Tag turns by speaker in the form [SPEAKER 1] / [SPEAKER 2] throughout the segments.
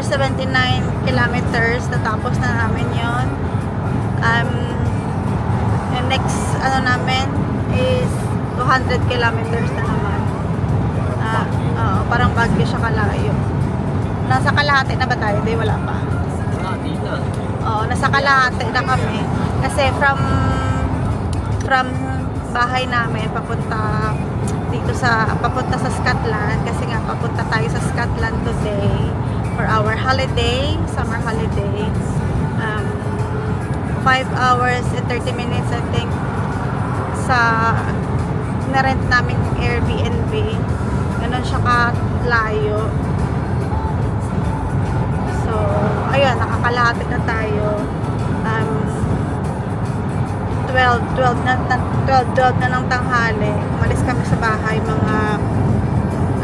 [SPEAKER 1] 79 kilometers. Natapos na namin yon. Yung next ano namin is 200 kilometers na naman. Parang Baguio siya kalayo. Nasa kalahati na ba tayo? Hindi, wala pa.
[SPEAKER 2] Hindi na.
[SPEAKER 1] Oo, nasa kalahati na kami. Kasi from bahay namin papunta sa Scotland, kasi nga papunta tayo sa Scotland today for our holiday, summer holiday. 5 hours and 30 minutes I think sa na-rent namin Airbnb. Ganon siya kalayo. So, ayun, nakakalapit na tayo. 12 na ng tanghali. Umalis kami sa bahay mga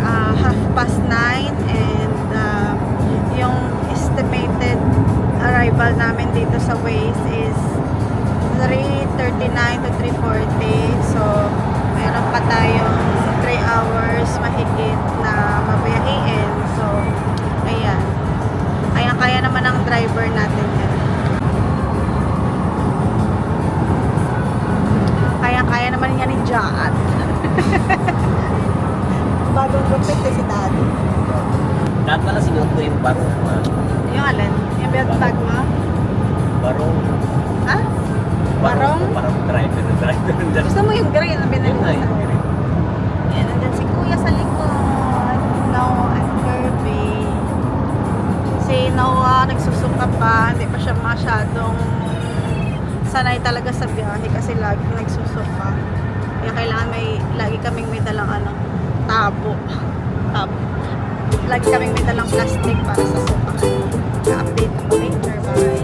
[SPEAKER 1] 9:30 and yung estimated arrival namin dito sa Waze is 3:39 to 3:40. So, meron pa tayong 3 hours mahigit na mabiyahiin. So, ayan. Kaya naman ang driver natin yan. Kaya naman yan ni Jaan. Bagong gupit si Daddy.
[SPEAKER 2] Lahat pala sinuot ko yung barong.
[SPEAKER 1] Yung alin? Yung belt bag mo?
[SPEAKER 2] Barong.
[SPEAKER 1] Ah? Barong?
[SPEAKER 2] Barong driver.
[SPEAKER 1] Gusto mo yung gray na binili ko sa akin? Yan, nandyan si Kuya sa likod. Noah and Kirby. Si Noah nagsusuka pa. Hindi pa siya masyadong sanay talaga sa biyahe kasi lagi nagsusuka. Kaya kailangan lagi kaming may dalang tabo. Lagi kaming may dalang plastic para sa suka. I-update ako later. Bye.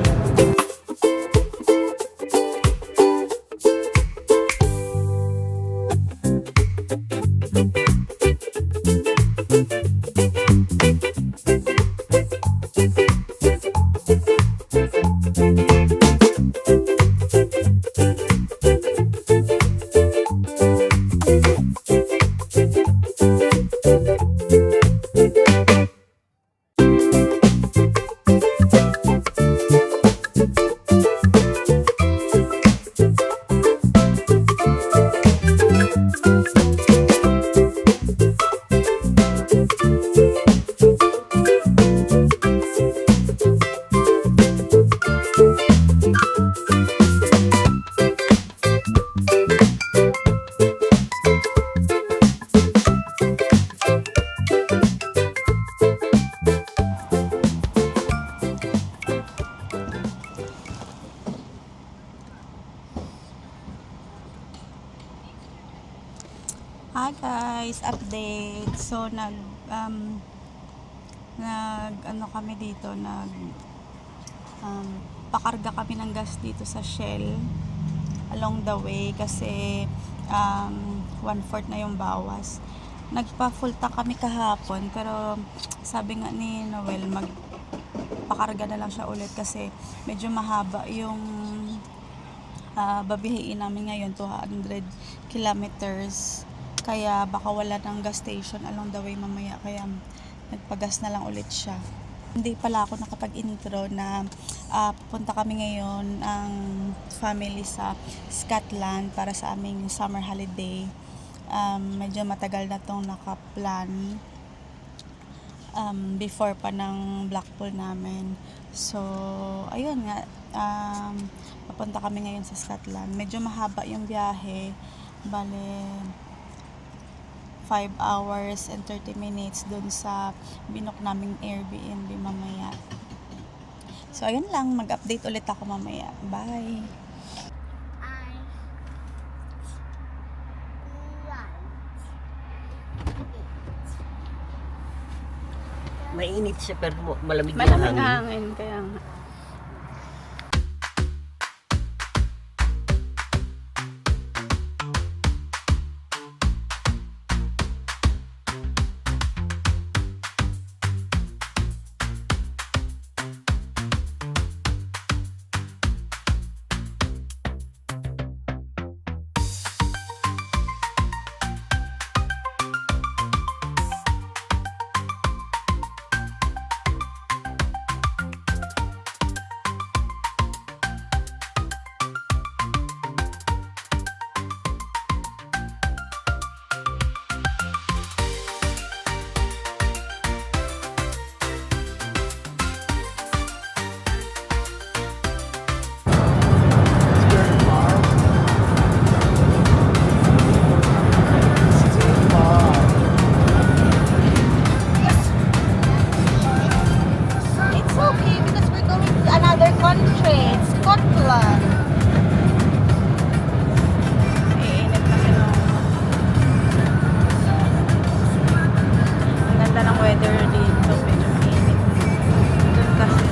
[SPEAKER 1] Hi guys, update. So kami dito, pakarga kami ng gas dito sa Shell along the way kasi 1/4 na yung bawas. Nagpa-full tank kami kahapon pero sabi nga ni Noel magpakarga na lang siya ulit kasi medyo mahaba yung babihiin namin ngayon, 200 kilometers. Kaya baka wala ng gas station along the way mamaya. Kaya nagpagas na lang ulit siya. Hindi pala ako nakapag-intro na pupunta kami ngayon ang family sa Scotland para sa aming summer holiday. Medyo matagal na itong nakaplan before pa ng Blackpool namin. So, ayun nga. Papunta kami ngayon sa Scotland. Medyo mahaba yung biyahe. Bale 5 hours and 30 minutes dun sa binook naming Airbnb mamaya. So, ayun lang. Mag-update ulit ako mamaya. Bye!
[SPEAKER 2] Mainit siya pero malamig yung
[SPEAKER 1] Malamig
[SPEAKER 2] hangin.
[SPEAKER 1] hangin. Kaya nga. country, Scotland. Iinit kasi nung ang ganda ng weather dito, medyo mainit. Doon kasi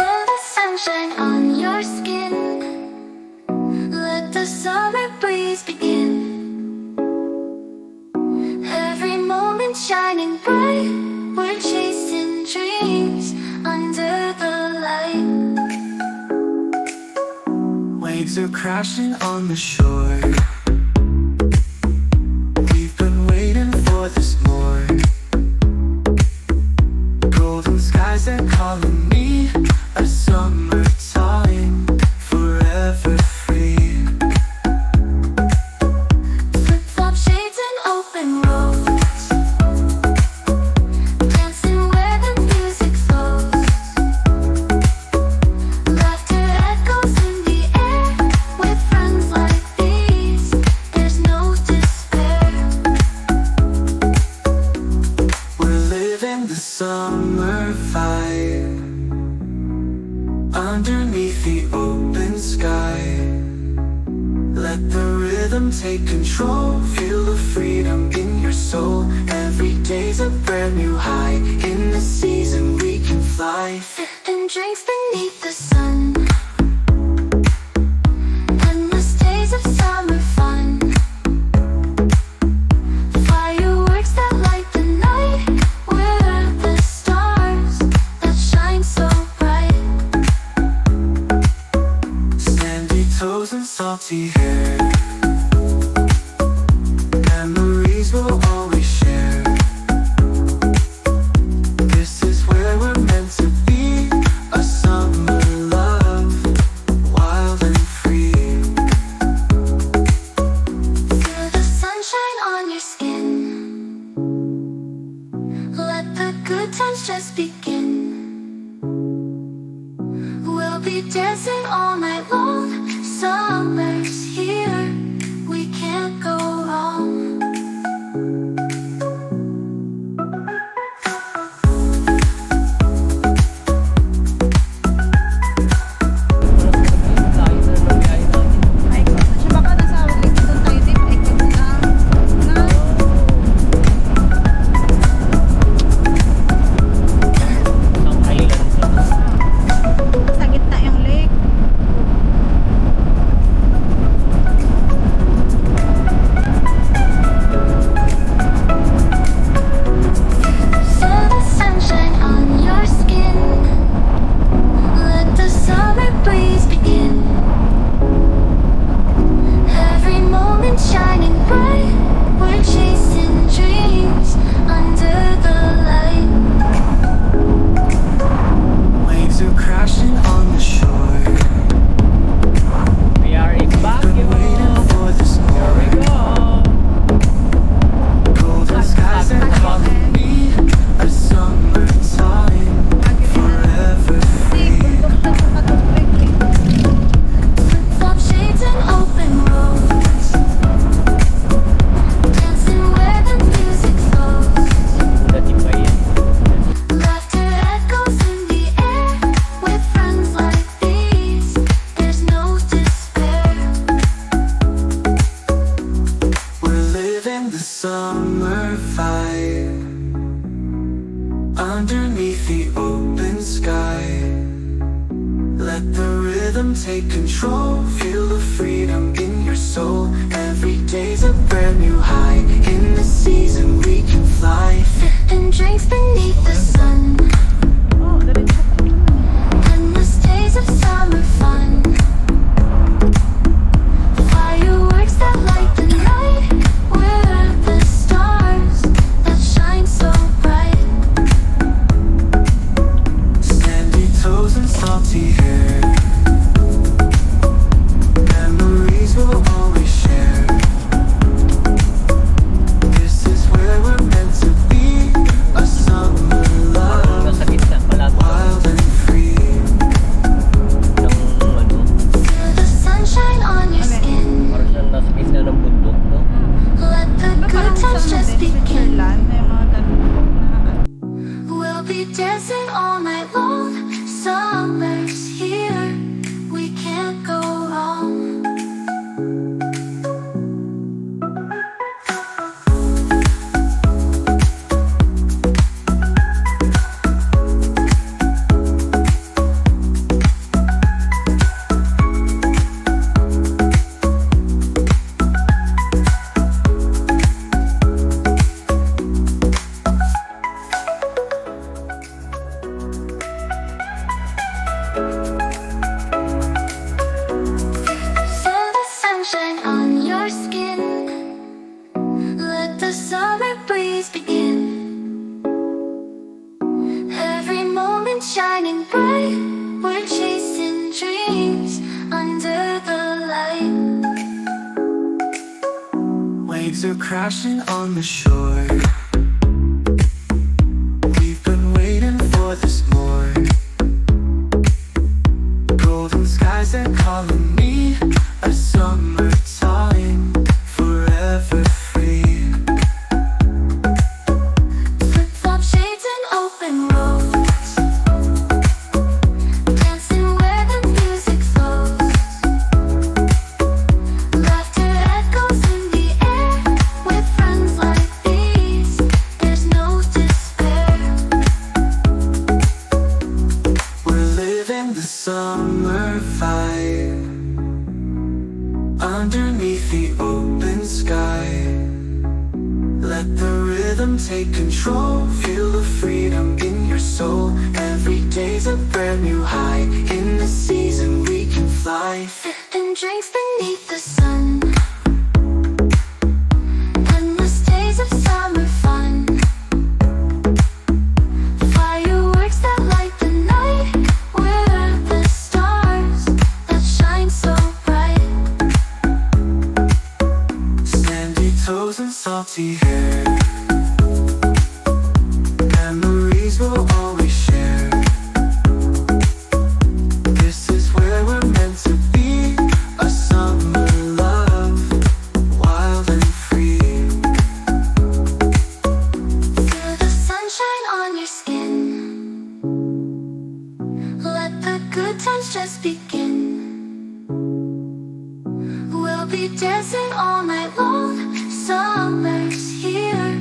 [SPEAKER 3] Feel the sunshine on your skin. Let the summer breeze begin. Every moment shining bright. We're chasing dreams under the light.
[SPEAKER 4] Waves are crashing on the shore. We've been waiting for this more. Golden skies are calling me. A summertime, forever free.
[SPEAKER 3] Flip-flop shades and open roads. Dancing where the music flows. Laughter echoes in the air. With friends like these, there's no despair.
[SPEAKER 4] We're living the summer vibe underneath the open sky. Let the rhythm take control. Feel the freedom in your soul. Every day's a brand new high. In the season we can fly.
[SPEAKER 3] Sipping drinks beneath the sun. Endless days of summer fun. Fireworks that light the night. We're the stars that shine so bright.
[SPEAKER 4] Sandy toes and salty hair. Memories we'll always share. This is where we're meant to be. A summer love, wild and free.
[SPEAKER 3] Feel the sunshine on your skin. Let the good times just begin. We'll be dancing all night long. Summer's here, we can't go wrong.
[SPEAKER 4] rhythm take control. Feel the freedom in your soul. Every day's a brand new high. In the season we can fly.
[SPEAKER 3] And drinks beneath the sun. Endless days of summer fun. Fireworks that light the night. We're the stars that shine so bright.
[SPEAKER 4] Sandy toes and salty hair. Memories we'll always share. This is where we're meant to be. A summer love,
[SPEAKER 2] Nasa gitna pala ito
[SPEAKER 4] wild and free.
[SPEAKER 2] ng ano,
[SPEAKER 3] Feel the sunshine on your skin.
[SPEAKER 2] parang siyang nasa gitna ng bundok, no?
[SPEAKER 3] Let the good times just begin.
[SPEAKER 1] Land, may mga ganun na
[SPEAKER 3] We'll be dancing all night long. Summer's here. We can't go wrong. Feel the sunshine on your skin. Let the summer breeze begin. Every moment shining bright. We're chasing dreams under the light.
[SPEAKER 4] Waves are crashing on the shore. We've been waiting for this more. Golden skies are calling me. A summertime forever free.
[SPEAKER 3] Flip-flop shades and open roads. Dancing where the music flows. Laughter echoes in the air. With friends like these, there's no despair.
[SPEAKER 4] We're living the summer vibe underneath the open sky. Let the rhythm take control. Feel the freedom in your soul. Every day's a brand new high. In the season we can fly.
[SPEAKER 3] Sipping drinks beneath the sun. Endless days of summer fun. Fireworks that light the night. We're the stars that shine so bright.
[SPEAKER 4] Sandy toes and salty hair. Memories we'll always share. This is where we're meant to be. A summer love, wild and free.
[SPEAKER 3] Feel the sunshine on your skin. Let the good times just begin. We'll be dancing all night long. Summer's here.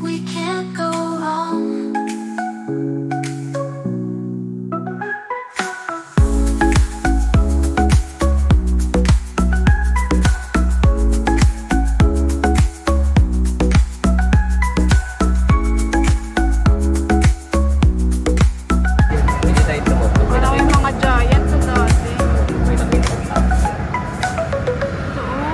[SPEAKER 3] We can't go wrong.
[SPEAKER 2] Pwede tayo tumutog. May
[SPEAKER 1] Parang yung
[SPEAKER 2] nakita.
[SPEAKER 1] mga giant sa dati.
[SPEAKER 2] May nakita.
[SPEAKER 1] Oo.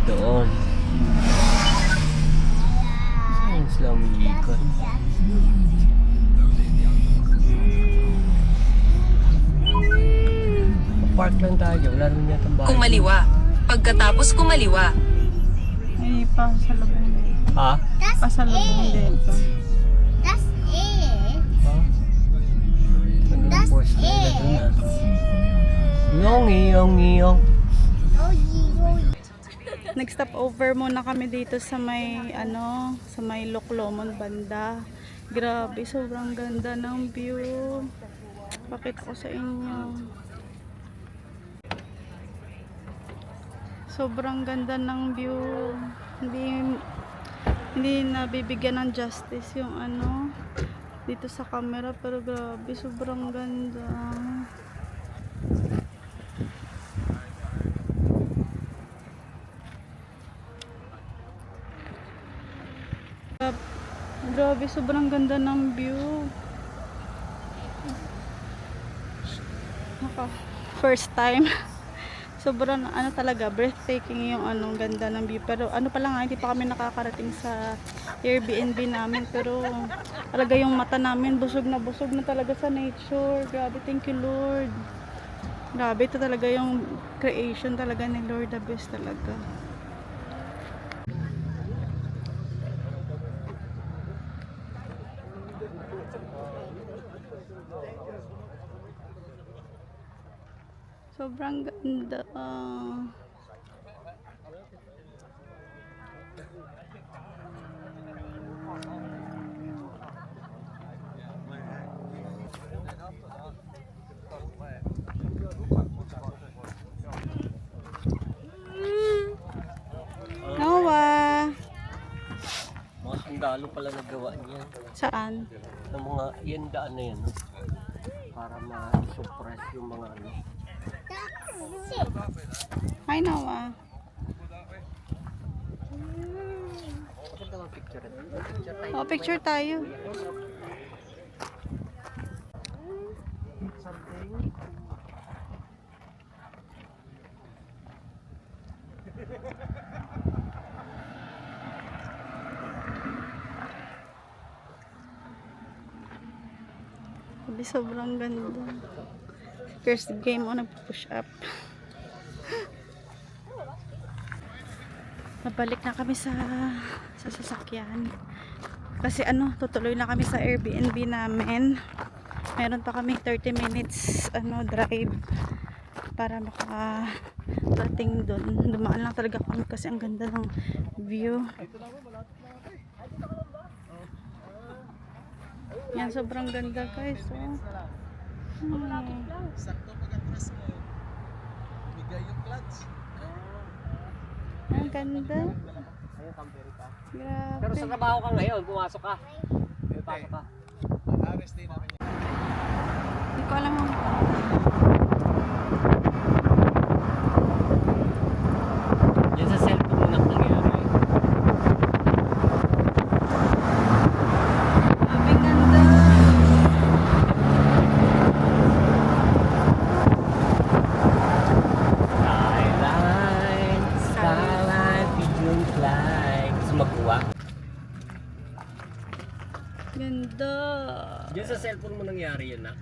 [SPEAKER 2] Doon. Saan sila umiikot? Park lang tayo. Wala naman yata bahay.
[SPEAKER 5] Kumaliwa. Pagkatapos kumaliwa,
[SPEAKER 1] May pasalubong dito.
[SPEAKER 2] Ha?
[SPEAKER 1] Pasalubong dito.
[SPEAKER 3] That's it.
[SPEAKER 2] Ha? Ano yung force na doon ah? Ngiyong.
[SPEAKER 3] Oh, you.
[SPEAKER 1] Nag-stop over muna kami dito sa may sa may Loklomon banda. Grabe, sobrang ganda ng view. Pakita ko sa inyo. Sobrang ganda ng view. Hindi nabibigyan ng justice yung dito sa camera, pero grabe, sobrang ganda. Grabe, sobrang ganda ng view. First time. Sobrang talaga, breathtaking yung ganda ng view. Pero pa lang hindi pa kami nakakarating sa Airbnb namin. Pero talaga yung mata namin, busog na talaga sa nature. Grabe, thank you Lord. Grabe, ito talaga yung creation talaga ni Lord, the best talaga. Sobrang ganda. Noah!
[SPEAKER 2] Mga sundalo pala nagawa niyan.
[SPEAKER 1] Saan?
[SPEAKER 2] Ng mga yan daan na yan. No? Para ma-suppress yung mga
[SPEAKER 1] Hi Noah.
[SPEAKER 2] Maganda ang picture.
[SPEAKER 1] Picture tayo. Sabi, sobrang ganda. First game mo nag-push up. Pabalik na kami sa sasakyan. Kasi tutuloy na kami sa Airbnb namin. Meron pa kami 30 minutes drive para makarating doon. Dumaan lang talaga kami kasi ang ganda ng view. Yan, sobrang ganda guys.
[SPEAKER 6] Sakto pag-atras mo, bigay yung clutch.
[SPEAKER 1] Ang ganda.
[SPEAKER 2] Ayun, tamperi ka.
[SPEAKER 1] Grabe.
[SPEAKER 2] Pero sa trabaho ka ngayon, pumasok ka. Pasok ka.
[SPEAKER 6] Ares din namin.
[SPEAKER 1] Hindi ko alam ang
[SPEAKER 2] Yan sa cellphone mo nang nangyari.
[SPEAKER 1] grabe ganda.
[SPEAKER 2] Skyline, pigeon fly. Gusto magkuha?
[SPEAKER 1] Ganda.
[SPEAKER 2] Yan sa cellphone mo nangyari yun, ha?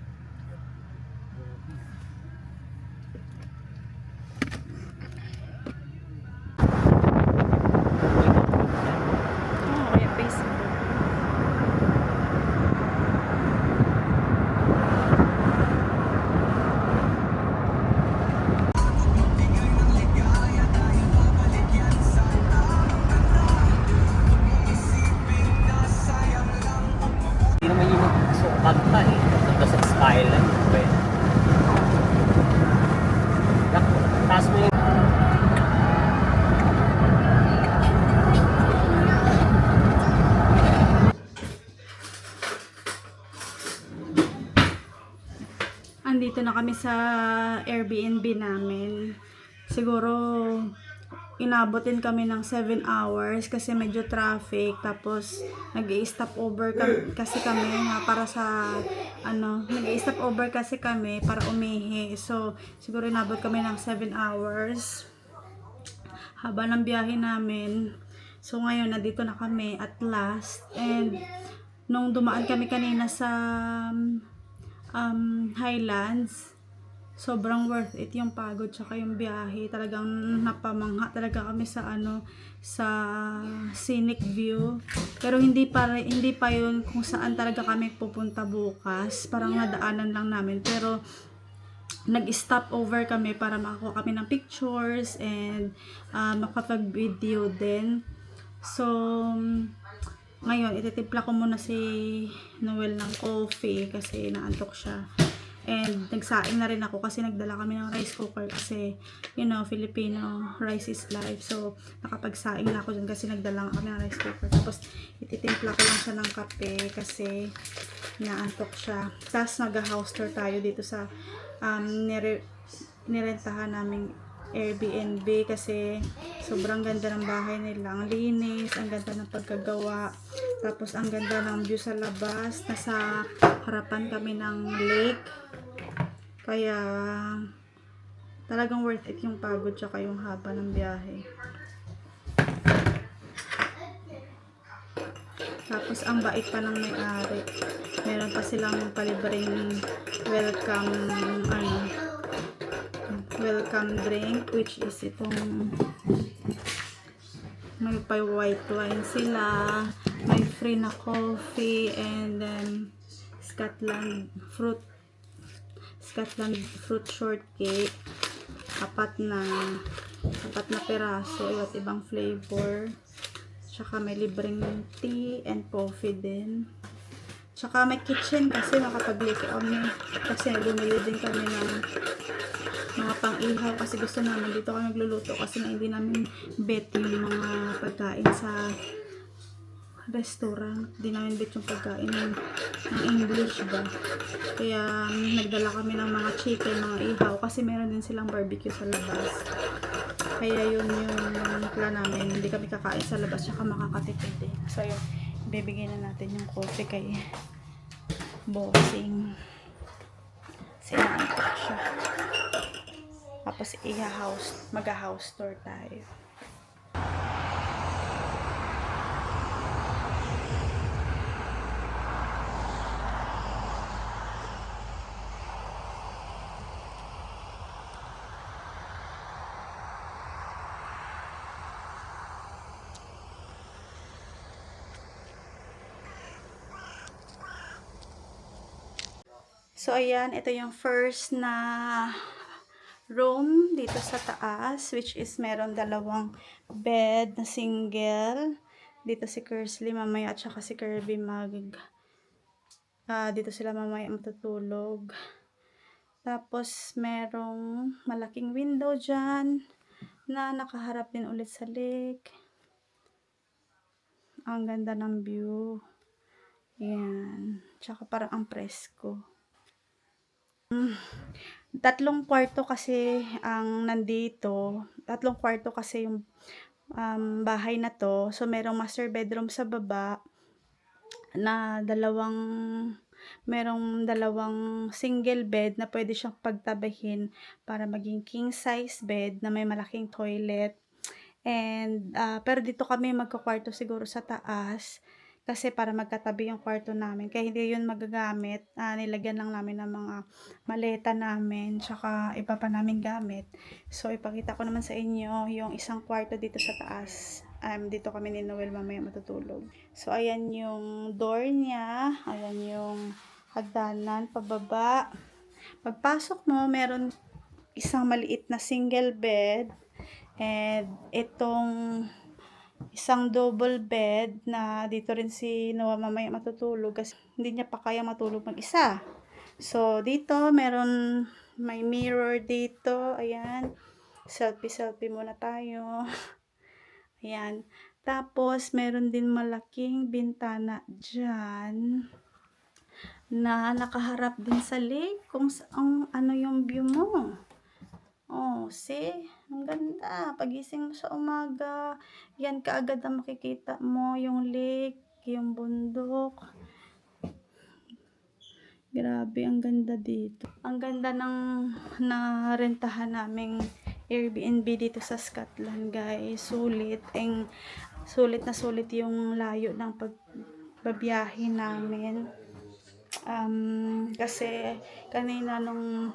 [SPEAKER 1] Kaya Facebook.
[SPEAKER 2] Hindi naman yung sukat pa eh. Nandito sa skyline. Pwede. Taas mo yung...
[SPEAKER 1] Andito na kami sa Airbnb namin. Siguro inabotin kami ng 7 hours kasi medyo traffic, tapos nag-i-stop over kasi kami para sa nag-i-stop over kasi kami para umihi. So siguro inabot kami ng 7 hours. haba ng biyahe namin. So ngayon, nandito na kami at last. And nung dumaan kami kanina sa Highlands, sobrang worth it yung pagod tsaka yung biyahe. Talagang napamangha talaga kami sa sa scenic view. Pero hindi pa yun kung saan talaga kami pupunta bukas. Parang nadaanan lang namin. Pero nag-stop over kami para makakuha kami ng pictures and makapag-video din. So ngayon, ititimpla ko muna si Noel ng coffee kasi naantok siya. And nagsaing na rin ako kasi nagdala kami ng rice cooker kasi, you know, Filipino rice is life. So, nakapagsaing na ako dyan kasi nagdala kami ng rice cooker. Tapos, ititimpla ko lang siya ng kape kasi naantok siya. Tapos, mag-house tour tayo dito sa nirentahan naming Airbnb kasi sobrang ganda ng bahay nila. Ang linis, ang ganda ng pagkagawa. Tapos ang ganda ng view sa labas. Nasa harapan kami ng lake. Kaya talagang worth it yung pagod tsaka yung haba ng biyahe. Tapos ang bait pa ng may-ari. Meron pa silang palibreng welcome drink, which is itong may pa white wine sila, may free na coffee, and then Scotland fruit shortcake, apat na piraso, iba't ibang flavor. Tsaka may libreng tea and coffee din. Tsaka may kitchen kasi makapag-live kami. Kasi bumili din kami ng mga pang-ihaw kasi gusto namin dito kami magluluto kasi na hindi namin bet yung mga pagkain sa restaurant. Hindi namin bet yung pagkain ng English ba. Kaya nagdala kami ng mga chicken, mga ihaw kasi meron din silang barbecue sa labas. Kaya yun yung plan namin. Hindi kami kakain sa labas tsaka makakatipid eh. So yun, bibigyan na natin yung coffee kay bossing. Sinaantok siya. Tapos mag-house tour tayo. So ayan, ito yung first na room dito sa taas, which is meron dalawang bed na single. Dito si Kersley mamaya at saka si Kirby dito sila mamaya matutulog. Tapos merong malaking window dyan na nakaharap din ulit sa lake. Ang ganda ng view. Yan. Tsaka parang ang presko. Tatlong kwarto kasi ang nandito. Tatlong kwarto kasi yung bahay na to. So, merong master bedroom sa baba na merong dalawang single bed na pwede siyang pagtabahin para maging king size bed na may malaking toilet. And, pero dito kami magkakwarto siguro sa taas. Kasi para magkatabi yung kwarto namin. Kaya hindi yun magagamit. Nilagyan lang namin ng mga maleta namin. Tsaka iba pa namin gamit. So, ipakita ko naman sa inyo yung isang kwarto dito sa taas. Dito kami ni Noel mamaya matutulog. So, ayan yung door niya. Ayan yung hagdanan, pababa. Pagpasok mo, meron isang maliit na single bed. And itong isang double bed na dito rin si Noah mamaya matutulog kasi hindi niya pa kaya matulog mag-isa. So, dito may mirror dito. Ayan. Selfie muna tayo. Ayan. Tapos, meron din malaking bintana dyan na nakaharap din sa lake kung ano yung view mo. Oh, see? Ang ganda. Pagising mo sa umaga, yan kaagad ang makikita mo, yung lake, yung bundok. Grabe, ang ganda dito. Ang ganda ng narentahan naming Airbnb dito sa Scotland, guys. Sulit. Sulit yung layo ng pagbabiyahe namin. Kasi kanina nung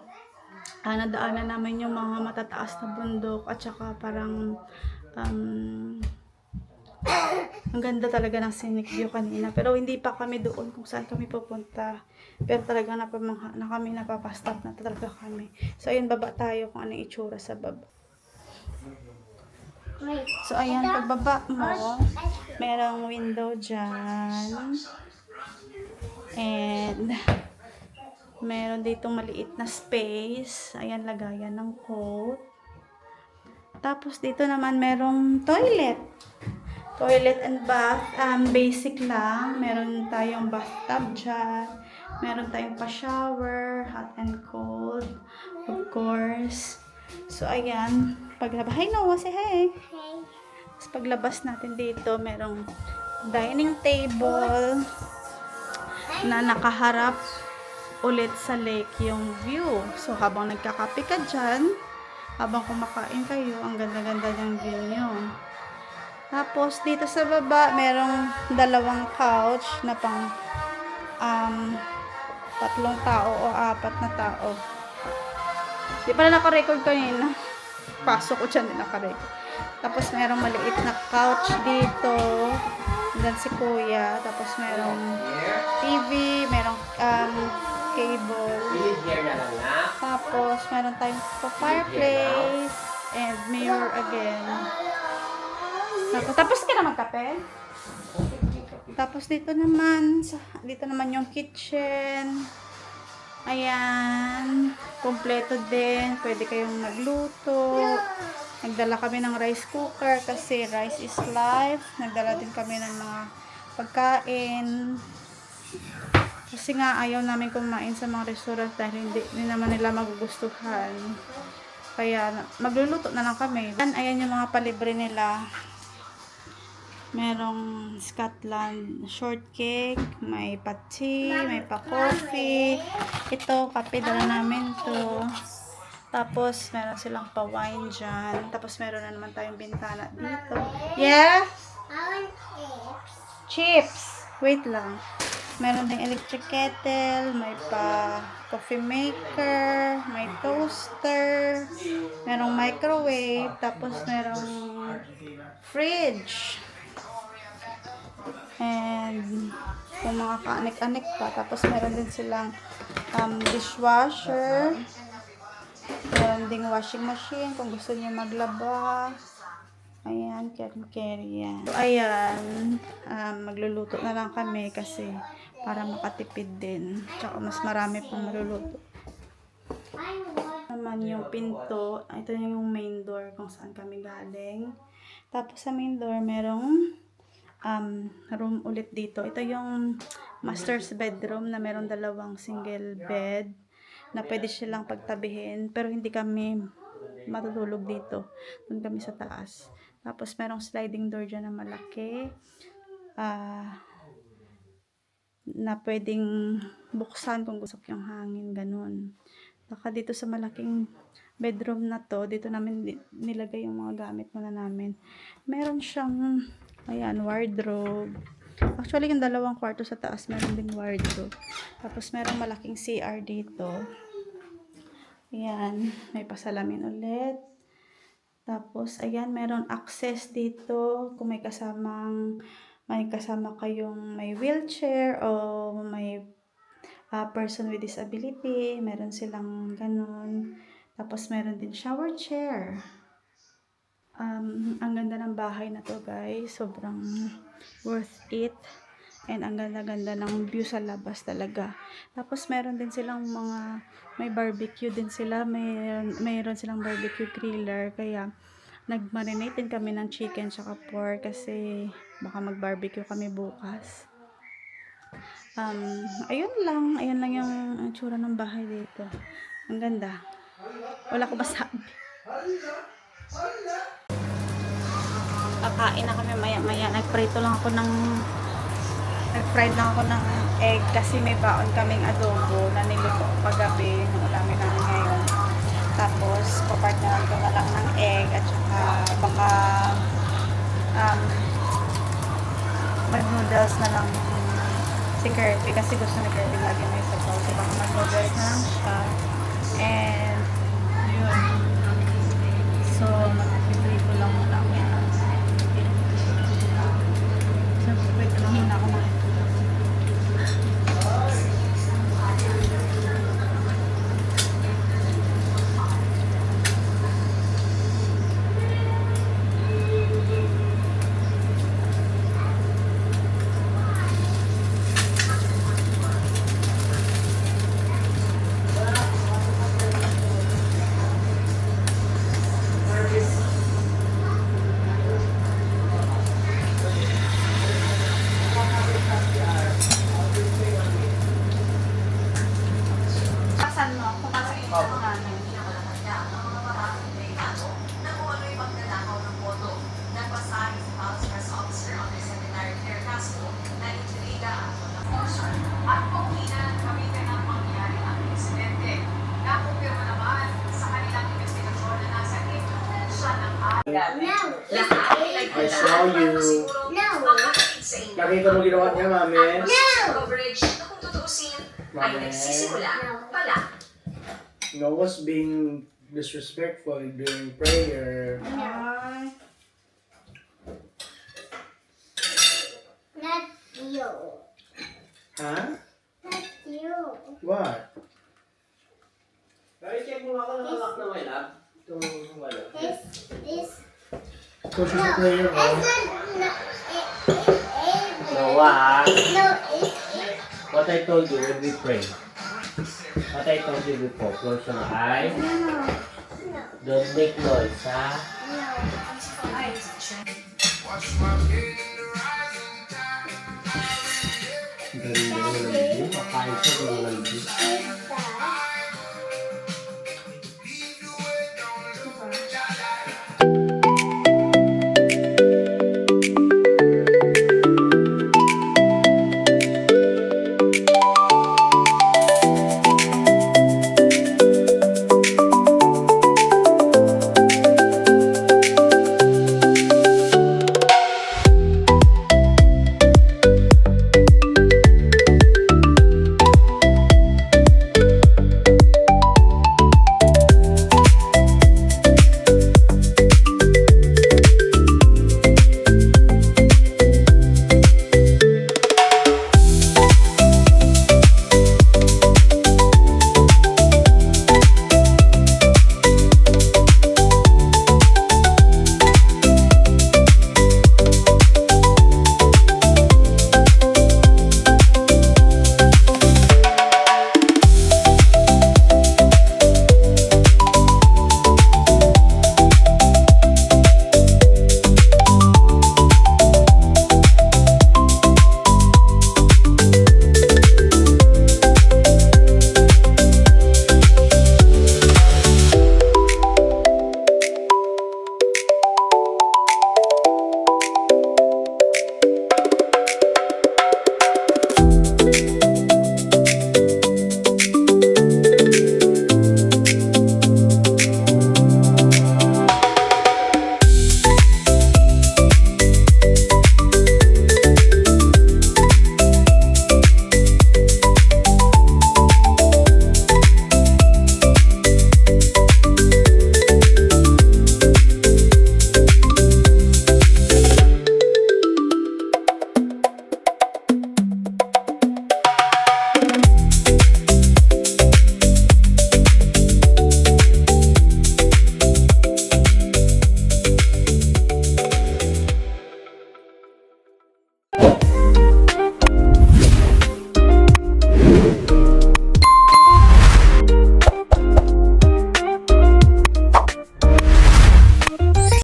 [SPEAKER 1] nadaanan namin yung mga matataas na bundok at saka parang ang ganda talaga ng scenic view kanina. Pero hindi pa kami doon kung saan kami pupunta. Pero talaga na kami napapastop na talaga kami. So ayun, baba tayo kung ano yung itsura sa baba. So ayan, pagbaba mo, merong window dyan. And meron ditong maliit na space. Ayan, lagayan ng coat. Tapos dito naman merong toilet. Toilet and bath, basic lang. Meron tayong bathtub dyan. Meron tayong pa-shower, hot and cold, of course. So, ayan. Paglabas, hi Noah, say hi. Tapos paglabas natin dito, merong dining table na nakaharap ulit sa lake yung view. So, habang nagkakape ka dyan, habang kumakain kayo, ang ganda-ganda ng view nyo. Tapos, dito sa baba, merong dalawang couch na pang 3 tao o 4 na tao. Di pala naka-record kanina. Pasok ko dyan, din naka-record. Tapos, merong maliit na couch dito. Then si Kuya. Tapos, merong TV, merong cable. Tapos, meron tayong fireplace and mirror again. Tapos ka na magkape? Tapos dito naman yung kitchen. Ayan. Kompleto din. Pwede kayong magluto. Nagdala kami ng rice cooker kasi rice is life. Nagdala din kami ng mga pagkain. Kasi nga ayaw namin kumain sa mga restaurant dahil hindi naman nila magugustuhan. Kaya magluluto na lang kami. Ayan yung mga palibre nila. Merong Scotland shortcake, may pa-tea, may pa-coffee. Ito, kape, dala namin to. Tapos, meron silang pa-wine dyan. Tapos, meron na naman tayong bintana dito. Yeah? Chips. Wait lang. Meron ding electric kettle, may pa-coffee maker, may toaster, merong microwave, tapos merong fridge. And kung mga kaanik-anik pa. Tapos meron din silang dishwasher. Meron ding washing machine kung gusto niyo maglaba. Ayan, carry yan. So, ayan, magluluto na lang kami kasi para makatipid din. Tsaka mas marami pang maluluto. Naman yung pinto. Ito yung main door kung saan kami galing. Tapos sa main door, merong room ulit dito. Ito yung master's bedroom na merong 2 single bed na pwede silang pagtabihin pero hindi kami matutulog dito. Doon kami sa taas. Tapos merong sliding door dyan na malaki na pwedeng buksan kung gusto yung hangin, ganun. Saka dito sa malaking bedroom na to, dito namin nilagay yung mga gamit muna namin. Meron siyang ayan, wardrobe. Actually, yung 2 kwarto sa taas, meron ding wardrobe. Tapos, merong malaking CR dito. Ayan, may pasalamin ulit. Tapos, ayan, meron access dito. Kung may kasama kayong may wheelchair o may person with disability, meron silang ganun. Tapos, meron din shower chair. Ang ganda ng bahay na to, guys. Sobrang worth it. And ang ganda-ganda ng view sa labas talaga. Tapos meron din silang may barbecue din sila. Mayroon silang barbecue griller. Kaya nag-marinate din kami ng chicken tsaka pork kasi baka mag-barbecue kami bukas. Ayun lang yung itsura ng bahay dito. Ang ganda. Wala ko masabi. Kakain na kami maya-maya. Nag-fried lang ako ng egg kasi may baon kaming adobo na niluto paggabi ng ulamin namin ngayon. Tapos, papartneran ko na lang ng egg at saka baka mag-noodles na lang si Kirby kasi gusto ni Kirby lagi may sabaw. So, baka mag-noodles na lang siya. And, yun. So, mag-prito lang muna ako yan. So, prito lang muna ako ng Pasan mo, papasok yung mga namin.
[SPEAKER 7] I saw you. Nakita mo ginawa niya, mami?
[SPEAKER 5] Coverage na kung tutuusin ay nagsisimula pala.
[SPEAKER 7] Noah's being disrespectful during prayer.
[SPEAKER 3] Not you.
[SPEAKER 7] Huh?
[SPEAKER 3] Not you.
[SPEAKER 7] What?
[SPEAKER 2] Check mo nga kung nakalak na may lab. Itong wala.
[SPEAKER 3] This.
[SPEAKER 7] So she's a prayer,
[SPEAKER 3] It's
[SPEAKER 7] oh.
[SPEAKER 3] not.
[SPEAKER 2] Noah,
[SPEAKER 3] No, it's.
[SPEAKER 2] what I told you when we pray. What I told you before, close your eyes.
[SPEAKER 3] No.
[SPEAKER 2] Don't make noise, ha? Ganda ng lalaki. Makain siya ng lalaki.